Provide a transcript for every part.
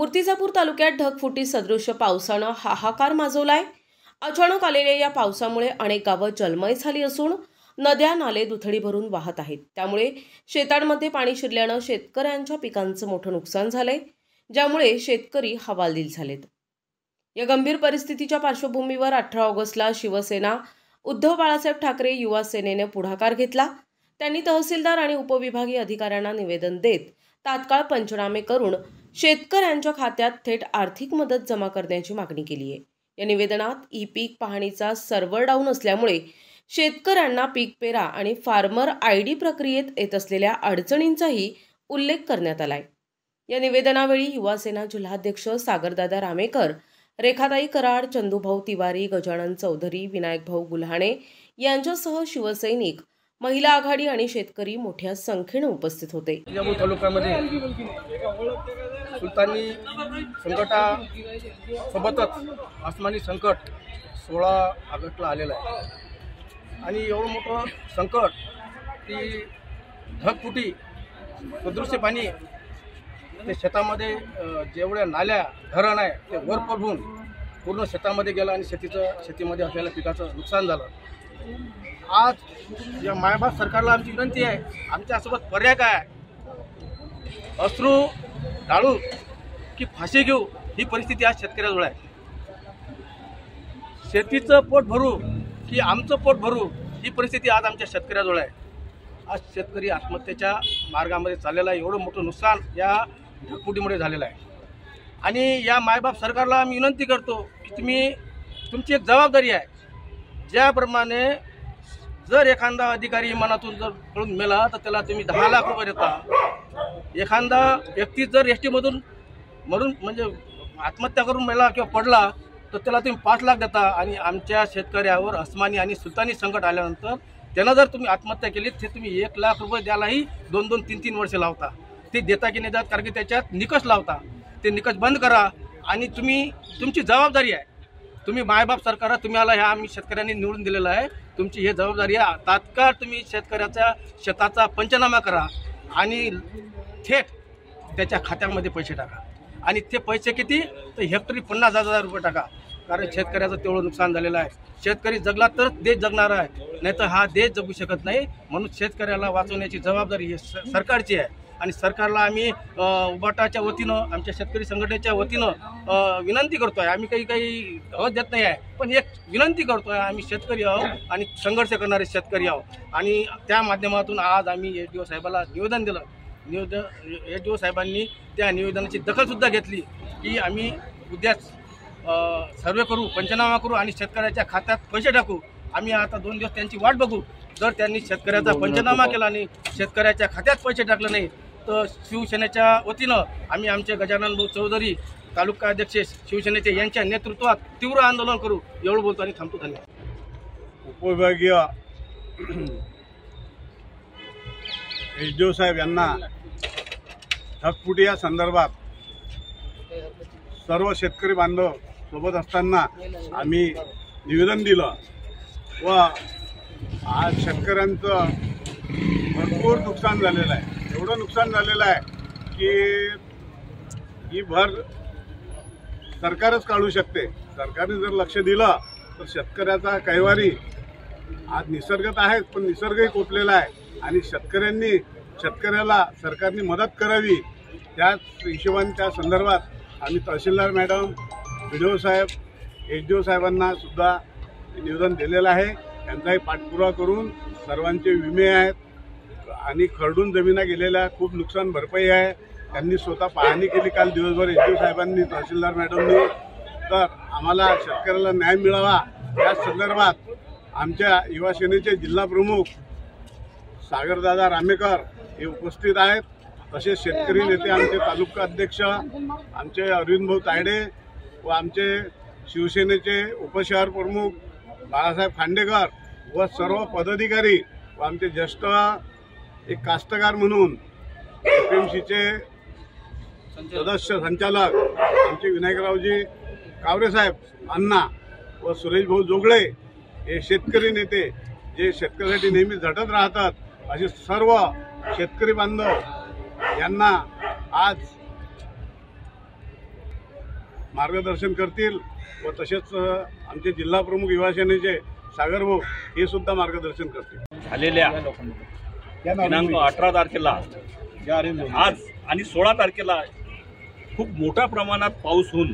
मूर्तिजापूर तालुक्यात ढगफुटी सदृश पावसानं हाहाकार माजवलाय। अचानक आलेल्या या पावसामुळे अनेक गावं जलमय झाली असून नद्या नाले दुथडी भरून वाहत आहेत। त्यामुळे शेतांमध्ये पाणी शिरल्यानं शेतकऱ्यांच्या पिकांचं मोठं नुकसान झालंय, ज्यामुळे शेतकरी हवालदिल झालेत। या गंभीर परिस्थितीच्या पार्श्वभूमीवर 18 ऑगस्टला शिवसेना उद्धव बाळासाहेब ठाकरे युवा सेनेने पुढाकार घेतला। त्यांनी तहसीलदार आणि उपविभागीय अधिकाऱ्यांना निवेदन देत तात्काळ पंचनामे करून शेतकऱ्यांच्या खात्यात थेट आर्थिक मदत जमा करण्याची मागणी केली आहे। या निवेदनात ई-पीक पाहणीचा सर्व्हर डाऊन असल्यामुळे शेतकऱ्यांना पीक पेरा आणि फार्मर आयडी प्रक्रियेत येत असलेल्या अडचणींचाही उल्लेख करण्यात आलाय। या निवेदनावेळी युवा सेना जिल्हाध्यक्ष सागरदादा रामेकर, रेखाताई कराड, चंदूभाऊ तिवारी, गजानन चौधरी, विनायकभाऊ गुल्हाणे यांच्यासह शिवसैनिक, महिला आघाडी आणि शेतकरी मोठ्या संख्येने उपस्थित होते। विजापूर तालुक्यामध्ये सुलतानी संकटासोबतच आसमानी संकट 16 ऑगस्टला आलेलं आहे आणि एवढं मोठं संकट की ढगफुटी सदृश्य पाणी ते शेतामध्ये जेवढ्या नाल्या धरण आहे ते वर पडून पूर्ण शेतामध्ये गेलं आणि शेतीमध्ये असलेल्या पिकाचं नुकसान झालं। आज या मायबाप सरकारला आमची विनंती आहे, आमच्यासोबत पर्याय काय आहे? अश्रू टाळू की फाशी घेऊ ही परिस्थिती आज शेतकऱ्याजवळ आहे। शेतीचं पोट भरू की आमचं पोट भरू ही परिस्थिती आज आमच्या शेतकऱ्याजवळ आहे। आज शेतकरी आत्महत्येच्या मार्गामध्ये चाललेला आहे। एवढं मोठं नुकसान या ढगफुटीमुळे झालेलं आहे आणि या मायबाप सरकारला आम्ही विनंती करतो की तुमची एक जबाबदारी आहे, ज्याप्रमाणे जर एखादा अधिकारी विमानातून जर पळून मेला तर त्याला तुम्ही 10 लाख रुपये देता। एखादा व्यक्ती जर एस टीमधून मरून म्हणजे आत्महत्या करून मेला किंवा पडला तर त्याला तुम्ही 5 लाख देता आणि आमच्या शेतकऱ्यावर आसमानी आणि सुलतानी संकट आल्यानंतर त्यांना जर तुम्ही आत्महत्या केली ते तुम्ही 1 लाख रुपये द्यायलाही 2-2, 3-3 वर्षे लावता। ते देता की नाही देत कारण की त्याच्यात निकष लावता। ते निकष बंद करा आणि तुमची जबाबदारी आहे। तुम्ही मायबाप सरकार तुम्हाला ह्या आम्ही शेतकऱ्यांनी निवडून दिलेलं आहे, तुमची ही जबाबदारी आहे। तात्काळ तुम्ही शेतकऱ्याच्या शेताचा पंचनामा करा आणि थेट त्याच्या खात्यामध्ये पैसे टाका आणि ते पैसे किती तर हेक्टरी 50,000 रुपये टाका, कारण शेतकऱ्याचं तेवढं नुकसान झालेलं आहे। शेतकरी जगला तर देश जगणार आहे, नाहीतर हा देश जगू शकत नाही। म्हणून शेतकऱ्याला वाचवण्याची जबाबदारी ही सरकारची आहे आणि सरकारला आम्ही उबाटाच्या वतीनं आमच्या शेतकरी संघटनेच्या वतीनं विनंती करतोय। आम्ही काही आवाज देत नाही आहे, पण एक विनंती करतोय, आम्ही शेतकरी आहोत आणि संघर्ष करणारे शेतकरी आहोत आणि त्या माध्यमातून आज आम्ही एसडीओ साहेबाला निवेदन दिलं। एसडीओ साहेबांनी त्या निवेदनाची दखलसुद्धा घेतली की आम्ही उद्याच सर्वे करू, पंचनामा करू आणि शेतकऱ्याच्या खात्यात पैसे टाकू। आम्ही आता 2 दिवस त्यांची वाट बघू। जर त्यांनी शेतकऱ्याचा पंचनामा केला नाही, शेतकऱ्याच्या खात्यात पैसे टाकले नाही तर शिवसेनेच्या वतीनं आम्ही आमचे गजानन भाऊ चौधरी, तालुका अध्यक्ष शिवसेनेचे यांच्या नेतृत्वात तीव्र आंदोलन करू। एवढं बोलतो आणि थांबतो। धन्यवाद। उपविभागीय एसडीओ साहेब यांना ढगफुटी या संदर्भात सर्व शेतकरी बांधव सोबत असताना आम्ही निवेदन दिलं व आज शेतकऱ्यांचं भरपूर नुकसान झालेलं आहे। एवढं नुकसान झालेलं आहे की ही भर सरकारच काढू शकते। सरकारने जर लक्ष दिलं तर शेतकऱ्याचा कैवारी आज निसर्गात आहे, पण निसर्गही कोचलेला आहे आणि शेतकऱ्याला सरकारने मदत करावी। त्याच हिशोबाने त्या संदर्भात आम्ही तहसीलदार मॅडम, व्हिडिओ साहेब, एसडीओ साहेबांना सुद्धा निवेदन दिलेलं आहे। त्यांचाही पाठपुरावा करून सर्वांचे विमे आहेत आणि खरडून जमिना गेलेल्या खूप नुकसान भरपाई आहे। त्यांनी स्वतः पाहणी केली काल दिवसभर एसडीओ साहेबांनी, तहसीलदार मॅडमनी। तर आम्हाला शेतकऱ्याला न्याय मिळावा या संदर्भात आमच्या युवा सेनेचे जिल्हा प्रमुख सागरदादा रामेकर हे उपस्थित आहेत। तसेच शेतकरी नेते आमचे तालुका अध्यक्ष आमचे अरविंद भाऊ तायडे व आमचे शिवसेनेचे उपशहर प्रमुख बाळासाहेब खांडेकर व सर्व पदाधिकारी व आमचे ज्येष्ठ एक कास्तकार म्हणून एपीएमसीचे सदस्य संचालक आमचे विनायकरावजी कावरे साहेब अण्णा व सुरेश भाऊ जोगळे हे शेतकरी नेते जे शेतकऱ्यासाठी नेहमी झटत राहतात, असे सर्व शेतकरी बांधव यांना आज मार्गदर्शन करतील व तसेच आमचे जिल्हा प्रमुख युवा सेनेचे सागर भाऊ हे सुद्धा मार्गदर्शन करतील। झालेल्या दिनांक 18 तारखेला आज आणि 16 तारखेला खूप मोठ्या प्रमाणात पाऊस होऊन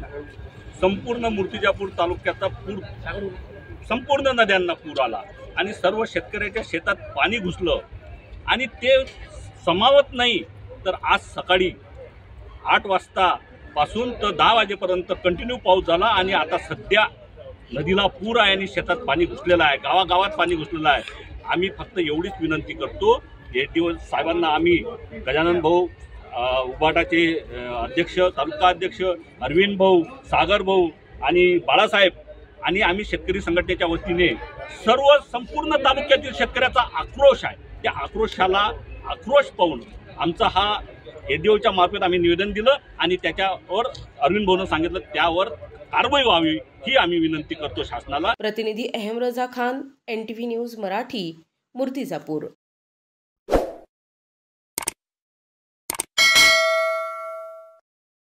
संपूर्ण मूर्तिजापूर तालुक्याचा पूर, संपूर्ण नद्यांना पूर आला आणि सर्व शेतकऱ्याच्या शेतात पाणी घुसलं आणि ते समावत नाही तर आज सकाळी 8 वाजतापासून तर 10 वाजेपर्यंत कंटिन्यू पाऊस झाला आणि आता सध्या नदीला पूर आहे आणि शेतात पाणी घुसलेलं आहे, गावागावात पाणी घुसलेलं आहे। आम्ही फक्त एवढीच विनंती करतो ADO साहेबांना, आम्ही गजानन भाऊ उबाटाचे अध्यक्ष, तालुका अध्यक्ष अरविंद भाऊ, सागर भाऊ आणि बाळासाहेब आणि आम्ही शेतकरी संघटनेच्या वतीने सर्व संपूर्ण तालुक्यातील शेतकऱ्याचा आक्रोश आहे, त्या आक्रोश पाहून आमचा हा ADOच्या मार्फत आम्ही निवेदन दिलं आणि त्याच्यावर अरविंद भाऊनं सांगितलं त्यावर कारवाई व्हावी ही आम्ही विनंती करतो शासनाला। प्रतिनिधी अहम रजा खान, NTV न्यूज मराठी, मूर्तिजापूर।